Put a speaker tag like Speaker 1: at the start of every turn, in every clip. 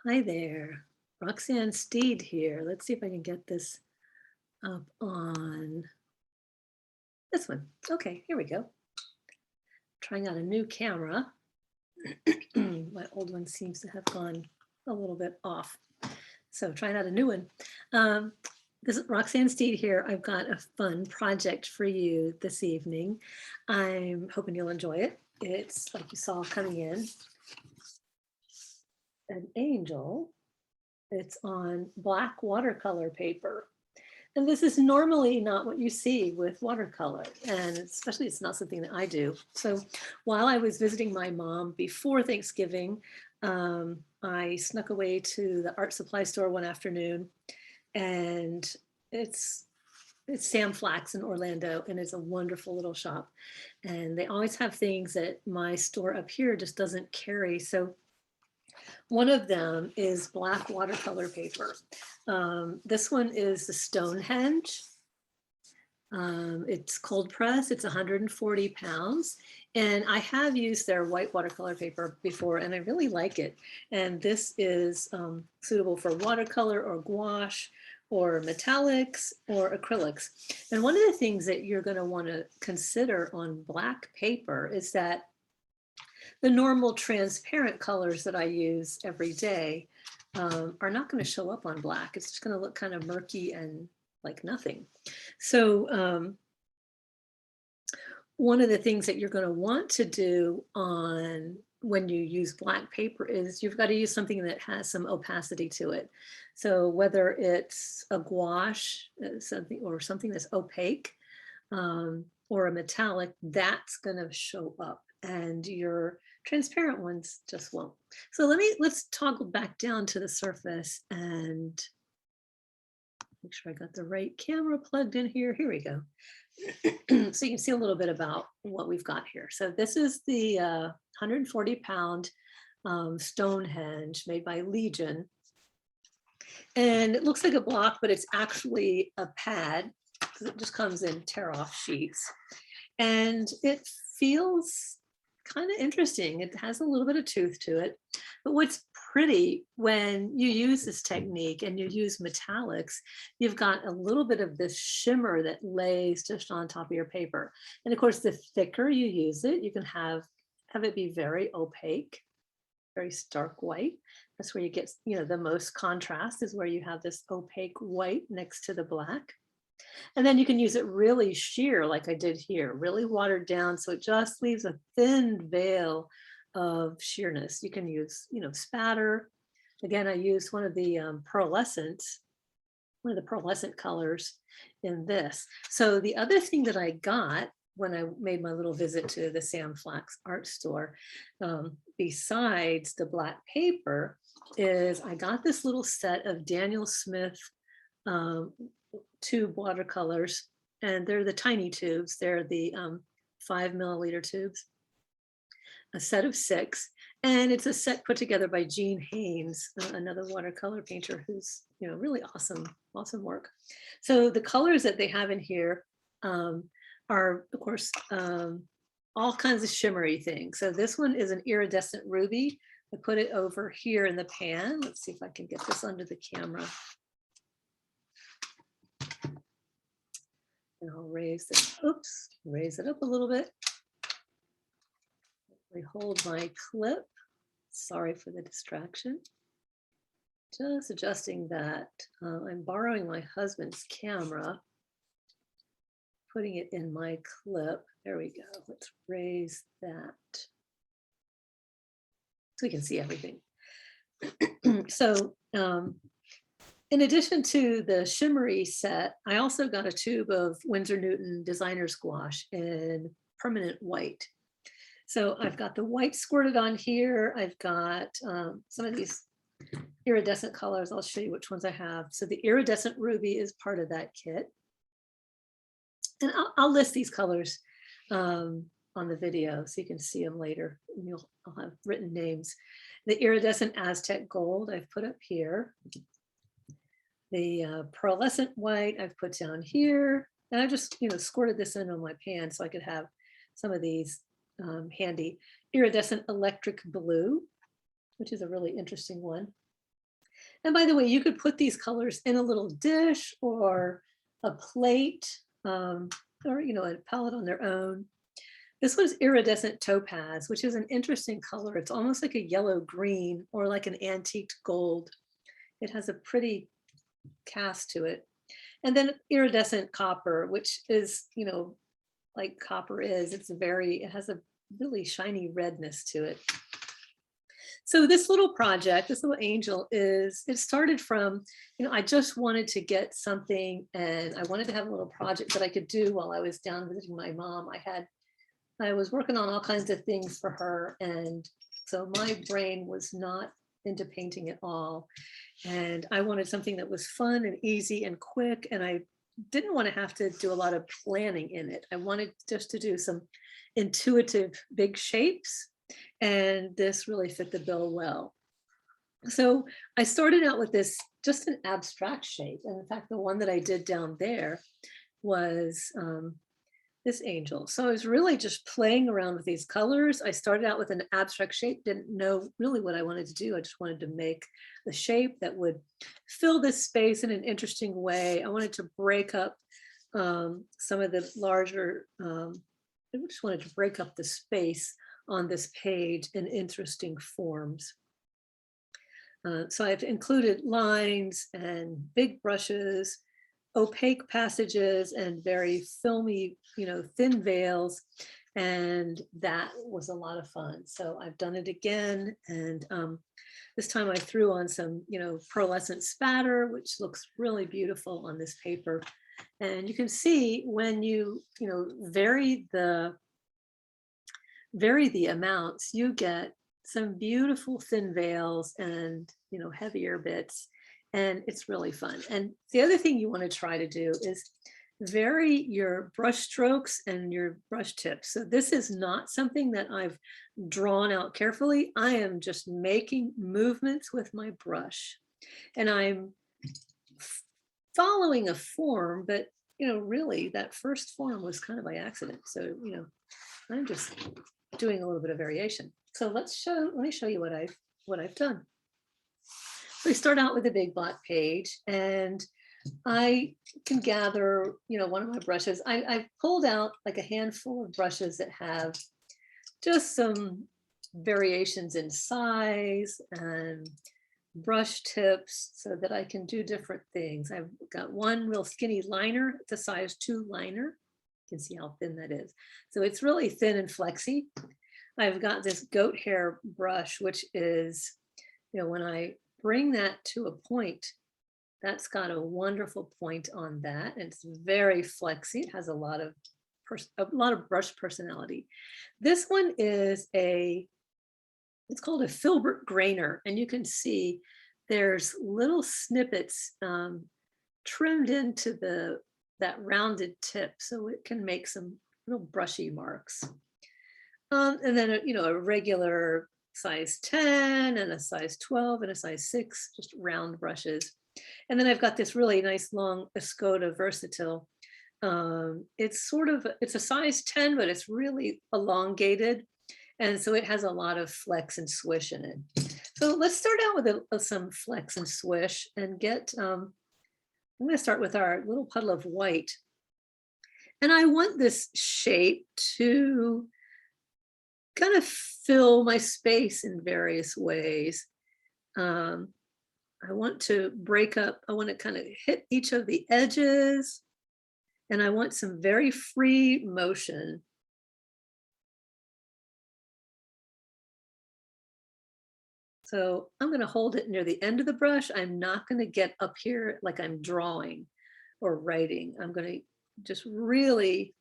Speaker 1: Hi there, Roxanne Steed here. Let's see if I can get this up on this one. Okay, here we go. Trying out a new camera. My old one seems to have gone a little bit off. So trying out a new one. This is Roxanne Steed here. I've got a fun project for you this evening. I'm hoping you'll enjoy it. It's like you saw coming in, an angel. It's on black watercolor paper. And this is normally not what you see with watercolor, and especially it's not something that I do. So while I was visiting my mom before Thanksgiving, I snuck away to the art supply store one afternoon, and it's Sam Flaxx in Orlando, and it's a wonderful little shop. And they always have things that my store up here just doesn't carry. So one of them is black watercolor paper. This one is the Stonehenge. It's cold press, it's 140 pounds. And I have used their white watercolor paper before, and I really like it. And this is suitable for watercolor or gouache or metallics or acrylics. And one of the things that you're going to want to consider on black paper is that the normal transparent colors that I use every day are not going to show up on black. It's just going to look kind of murky and like nothing. So one of the things that you're going to want to do on when you use black paper is you've got to use something that has some opacity to it. So whether it's a gouache, something that's opaque, or a metallic, that's going to show up, and your transparent ones just won't. So let's toggle back down to the surface and make sure I got the right camera plugged in here. Here we go. So you can see a little bit about what we've got here. So this is the 140-pound Stonehenge made by Legion. And it looks like a block, but it's actually a pad because it just comes in tear-off sheets. And it feels kind of interesting. It has a little bit of tooth to it. But what's pretty when you use this technique and you use metallics, you've got a little bit of this shimmer that lays just on top of your paper. And of course, the thicker you use it, you can have it be very opaque, very stark white. That's where you get, the most contrast is where you have this opaque white next to the black. And then you can use it really sheer like I did here, really watered down. So it just leaves a thin veil of sheerness. You can use, spatter. Again, I used one of the pearlescent colors in this. So the other thing that I got when I made my little visit to the Sam Flaxx art store, besides the black paper, is I got this little set of Daniel Smith tube watercolors, and they're the tiny tubes. They're the 5 milliliter tubes, a set of 6, and it's a set put together by Jean Haynes, another watercolor painter who's really awesome work. So the colors that they have in here are, of course, all kinds of shimmery things. So this one is an iridescent ruby. I put it over here in the pan. Let's see if I can get this under the camera. And I'll raise it up a little bit. I hold my clip. Sorry for the distraction. Just adjusting that. I'm borrowing my husband's camera, putting it in my clip. There we go. Let's raise that so we can see everything. So in addition to the shimmery set, I also got a tube of Winsor Newton Designers Gouache in permanent white. So I've got the white squirted on here. I've got some of these iridescent colors. I'll show you which ones I have. So the iridescent ruby is part of that kit. And I'll list these colors on the video so you can see them later. I'll have written names. The iridescent Aztec gold I've put up here. The pearlescent white I've put down here. And I just squirted this in on my pan so I could have some of these handy. Iridescent electric blue, which is a really interesting one. And by the way, you could put these colors in a little dish or a plate, or a palette on their own. This one's iridescent topaz, which is an interesting color. It's almost like a yellow green or like an antiqued gold. It has a pretty cast to it. And then iridescent copper, which is, like copper is, it has a really shiny redness to it. So this little project, this little angel it started from, I just wanted to get something, and I wanted to have a little project that I could do while I was down visiting my mom. I was working on all kinds of things for her. And so my brain was not into painting at all. And I wanted something that was fun and easy and quick. And I didn't want to have to do a lot of planning in it. I wanted just to do some intuitive big shapes. And this really fit the bill well. So I started out with this, just an abstract shape. And in fact, the one that I did down there was this angel. So I was really just playing around with these colors. I started out with an abstract shape, didn't know really what I wanted to do. I just wanted to make the shape that would fill this space in an interesting way. I wanted to break up some of the larger, I just wanted to break up the space on this page in interesting forms. So I've included lines and big brushes, opaque passages, and very filmy, thin veils. And that was a lot of fun. So I've done it again. And this time I threw on some, pearlescent spatter, which looks really beautiful on this paper. And you can see when you, vary the amounts, you get some beautiful thin veils and, heavier bits. And it's really fun. And the other thing you want to try to do is vary your brush strokes and your brush tips. So this is not something that I've drawn out carefully. I am just making movements with my brush. And I'm following a form, but, really that first form was kind of by accident. So, I'm just doing a little bit of variation. So let me show you what I've done. We start out with a big black page, and I can gather, one of my brushes. I pulled out like a handful of brushes that have just some variations in size and brush tips so that I can do different things. I've got one real skinny liner. It's a size 2 liner. You can see how thin that is. So it's really thin and flexy. I've got this goat hair brush, which is, when I bring that to a point, that's got a wonderful point on that. And it's very flexy. It has a lot of brush personality. This one is it's called a filbert grainer. And you can see there's little snippets trimmed into that rounded tip. So it can make some little brushy marks. And then, a regular size 10 and a size 12 and a size 6, just round brushes. And then I've got this really nice long Escoda Versatile. It's a size 10, but it's really elongated. And so it has a lot of flex and swish in it. So let's start out with some flex and swish and I'm going to start with our little puddle of white. And I want this shape to kind of fill my space in various ways. I want to kind of hit each of the edges, and I want some very free motion. So I'm going to hold it near the end of the brush. I'm not going to get up here like I'm drawing or writing. I'm going to just really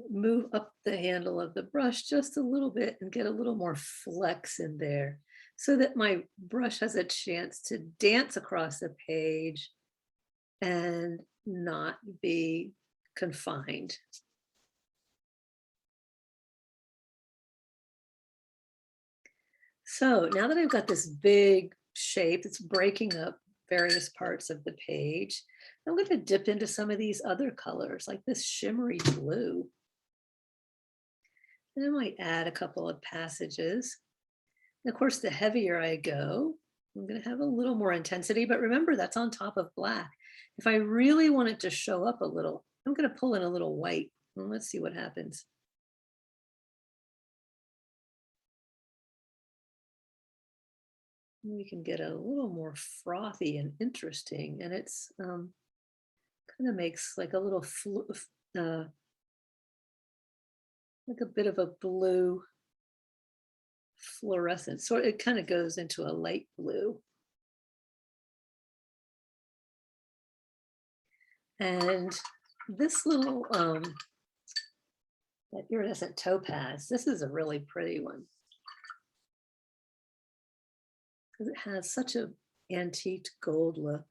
Speaker 1: move up the handle of the brush just a little bit and get a little more flex in there so that my brush has a chance to dance across the page and not be confined. So now that I've got this big shape that's breaking up various parts of the page, I'm going to dip into some of these other colors, like this shimmery blue. And I might add a couple of passages. Of course, the heavier I go, I'm going to have a little more intensity, but remember that's on top of black. If I really want it to show up a little, I'm going to pull in a little white. And let's see what happens. We can get a little more frothy and interesting, and it's kind of makes like a little like a bit of a blue fluorescent. So it kind of goes into a light blue. And this little that iridescent topaz, this is a really pretty one because it has such a antique gold look.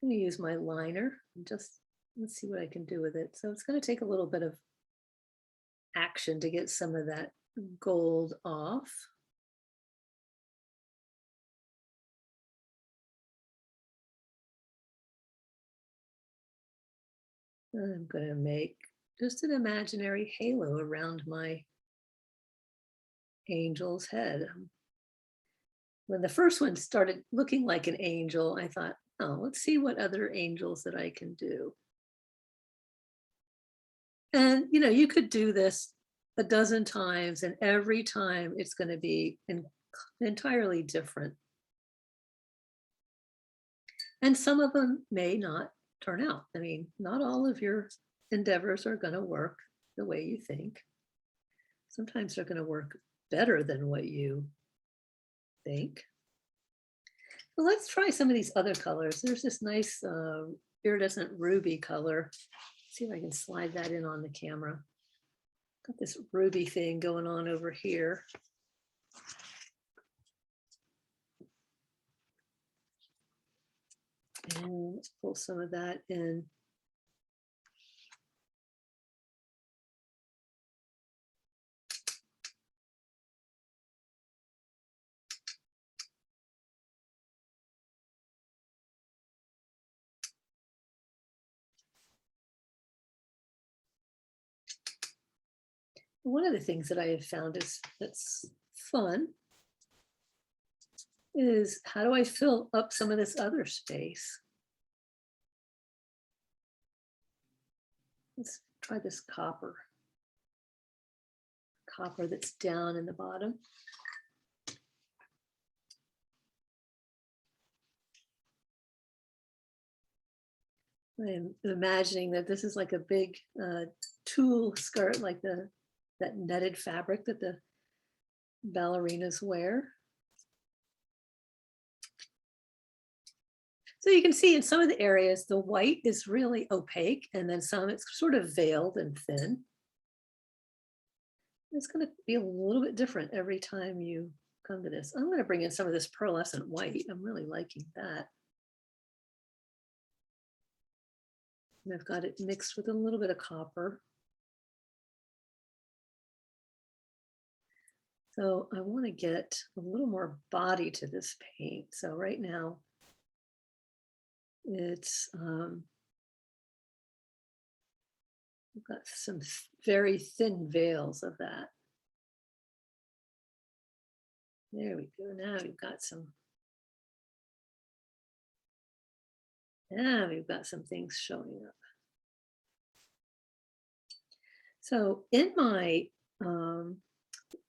Speaker 1: I'm going to use my liner and just let's see what I can do with it. So it's going to take a little bit of action to get some of that gold off. I'm going to make just an imaginary halo around my angel's head. When the first one started looking like an angel, I thought, oh, let's see what other angels that I can do. And, you know, you could do this a dozen times, and every time it's going to be entirely different. And some of them may not turn out. I mean, not all of your endeavors are going to work the way you think. Sometimes they're going to work better than what you think. Well, let's try some of these other colors. There's this nice iridescent ruby color. See if I can slide that in on the camera. Got this ruby thing going on over here. And let's pull some of that in. One of the things that I have found that's fun is how do I fill up some of this other space? Let's try this copper that's down in the bottom. I'm imagining that this is like a big tulle skirt, like that netted fabric that the ballerinas wear. So you can see in some of the areas, the white is really opaque, and then some it's sort of veiled and thin. It's going to be a little bit different every time you come to this. I'm going to bring in some of this pearlescent white. I'm really liking that. And I've got it mixed with a little bit of copper. So I want to get a little more body to this paint. So right now it's, we've got some very thin veils of that. There we go. Now we've got some things showing up. So in my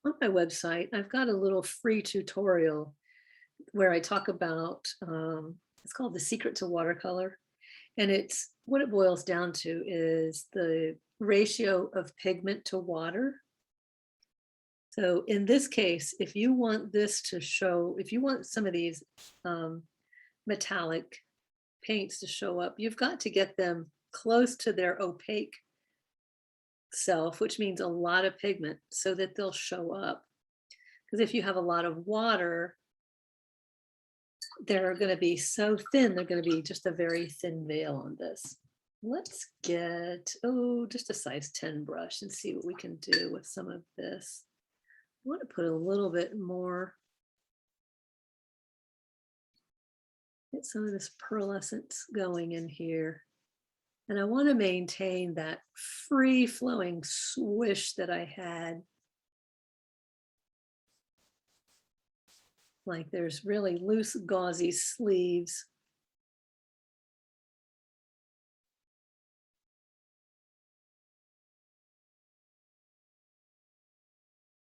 Speaker 1: on my website, I've got a little free tutorial where I talk about it's called The Secret to Watercolor, and it's what it boils down to is the ratio of pigment to water. So in this case, if you want this to show, if you want some of these metallic paints to show up, you've got to get them close to their opaque self, which means a lot of pigment, so that they'll show up. Because if you have a lot of water, they're going to be so thin, they're going to be just a very thin veil on this. Let's get, just a size 10 brush and see what we can do with some of this. I want to put a little bit more, get some of this pearlescent going in here. And I want to maintain that free flowing swish that I had. Like there's really loose, gauzy sleeves.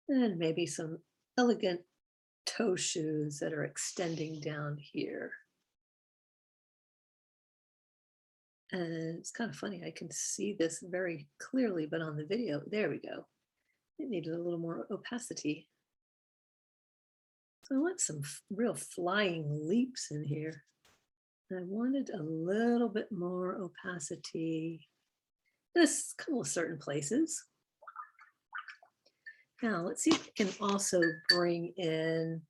Speaker 1: And maybe some elegant toe shoes that are extending down here. And it's kind of funny, I can see this very clearly, but on the video, there we go. It needed a little more opacity. So I want some real flying leaps in here. I wanted a little bit more opacity. This couple of certain places. Now let's see if we can also bring in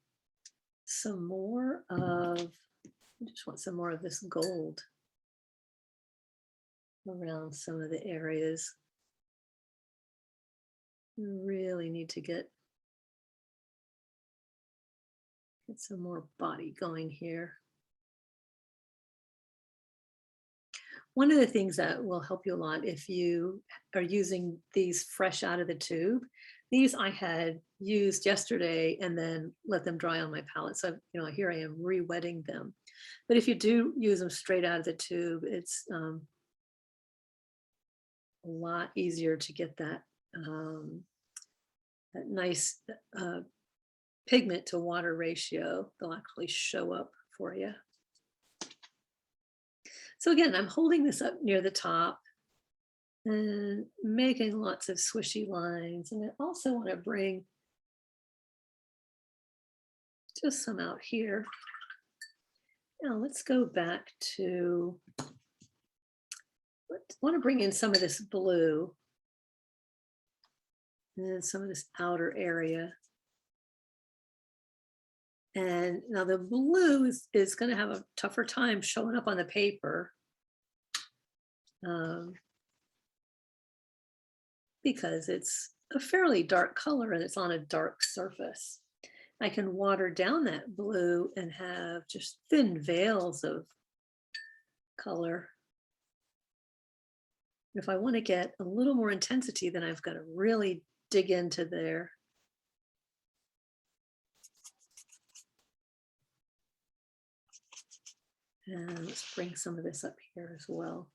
Speaker 1: some more of, I just want some more of this gold around some of the areas. We really need to get some more body going here. One of the things that will help you a lot if you are using these fresh out of the tube, these I had used yesterday and then let them dry on my palette. So, you know, here I am re-wetting them. But if you do use them straight out of the tube, it's a lot easier to get that, that nice pigment to water ratio. They'll actually show up for you. So again, I'm holding this up near the top and making lots of swishy lines. And I also want to bring just some out here. Now let's go back to, I want to bring in some of this blue and some of this outer area. And now the blue is going to have a tougher time showing up on the paper because it's a fairly dark color and it's on a dark surface. I can water down that blue and have just thin veils of color. If I want to get a little more intensity, then I've got to really dig into there. And let's bring some of this up here as well.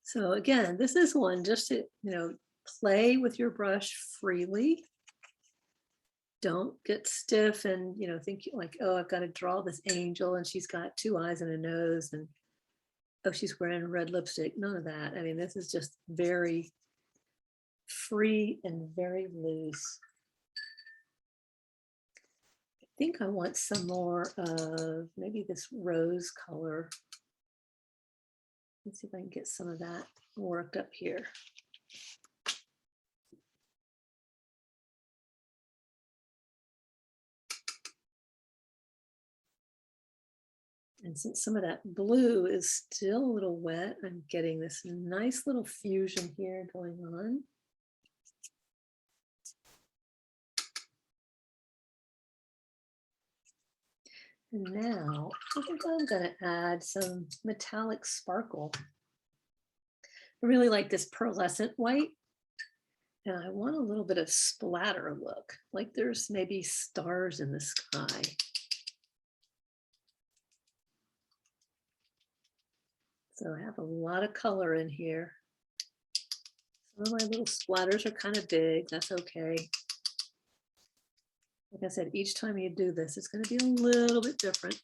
Speaker 1: So again, this is one just to, you know, play with your brush freely. Don't get stiff and, you know, think like, oh, I've got to draw this angel and she's got 2 eyes and a nose and, oh, she's wearing red lipstick. None of that. I mean, this is just very free and very loose. I think I want some more of maybe this rose color. Let's see if I can get some of that worked up here. And since some of that blue is still a little wet, I'm getting this nice little fusion here going on. And now I think I'm going to add some metallic sparkle. I really like this pearlescent white. And I want a little bit of splatter look, like there's maybe stars in the sky. So I have a lot of color in here. Some of my little splatters are kind of big. That's okay. Like I said, each time you do this, it's going to be a little bit different.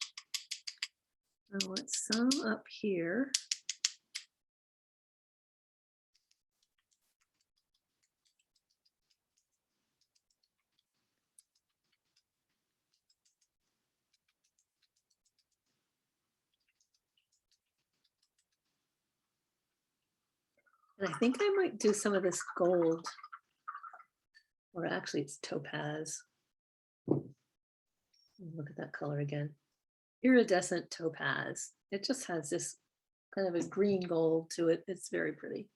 Speaker 1: I want some up here. And I think I might do some of this gold, or actually it's topaz. Look at that color again. Iridescent topaz. It just has this kind of a green gold to it. It's very pretty.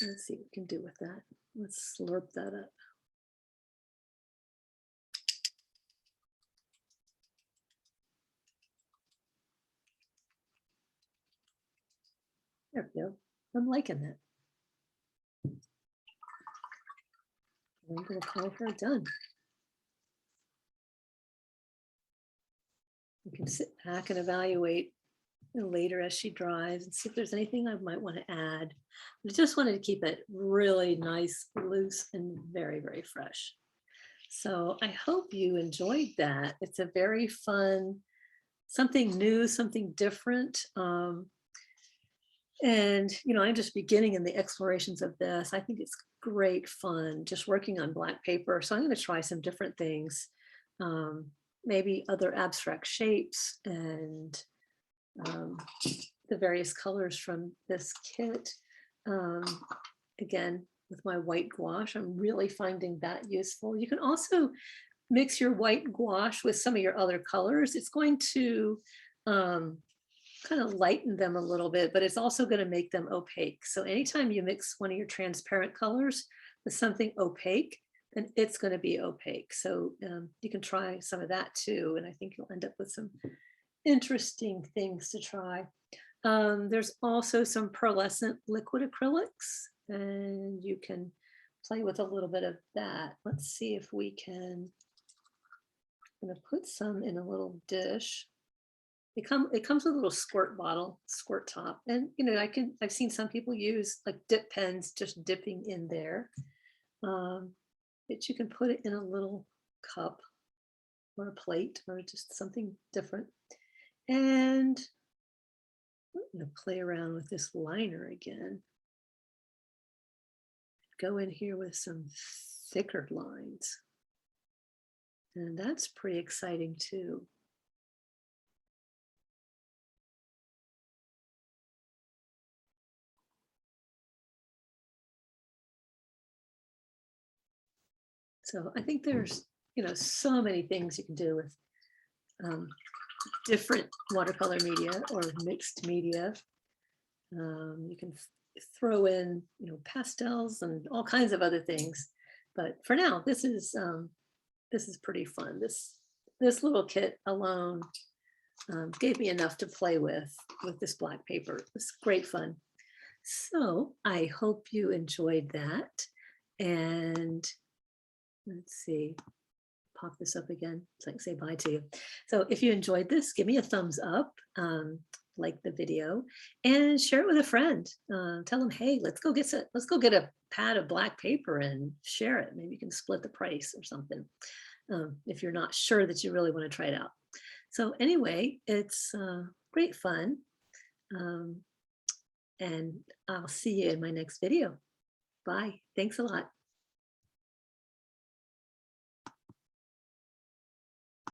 Speaker 1: Let's see what we can do with that. Let's slurp that up. There we go. I'm liking that. I'm going to call her done. You can sit back and evaluate later as she dries and see if there's anything I might want to add. I just wanted to keep it really nice, loose, and very, very fresh. So I hope you enjoyed that. It's a very fun, something new, something different. And, you know, I'm just beginning in the explorations of this. I think it's great fun just working on black paper. So I'm going to try some different things, maybe other abstract shapes and the various colors from this kit. Again, with my white gouache, I'm really finding that useful. You can also mix your white gouache with some of your other colors. It's going to kind of lighten them a little bit, but it's also going to make them opaque. So anytime you mix one of your transparent colors with something opaque, then it's going to be opaque. So you can try some of that too. And I think you'll end up with some interesting things to try. There's also some pearlescent liquid acrylics, and you can play with a little bit of that. Let's see if we can. I'm going to put some in a little dish. It comes with a little squirt bottle, squirt top, and you know I've seen some people use like dip pens, just dipping in there. But you can put it in a little cup or a plate or just something different. And I'm going to play around with this liner again. Go in here with some thicker lines. And that's pretty exciting too. So I think there's, you know, so many things you can do with different watercolor media or mixed media. You can throw in, you know, pastels and all kinds of other things. But for now, this is pretty fun. This little kit alone gave me enough to play with this black paper. It's great fun. So I hope you enjoyed that. And let's see, pop this up again so I can say bye to you. So if you enjoyed this, give me a thumbs up, like the video, and share it with a friend. Tell them, hey, let's go get a pad of black paper and share it. Maybe you can split the price or something, if you're not sure that you really want to try it out. So anyway, it's great fun. And I'll see you in my next video. Bye. Thanks a lot.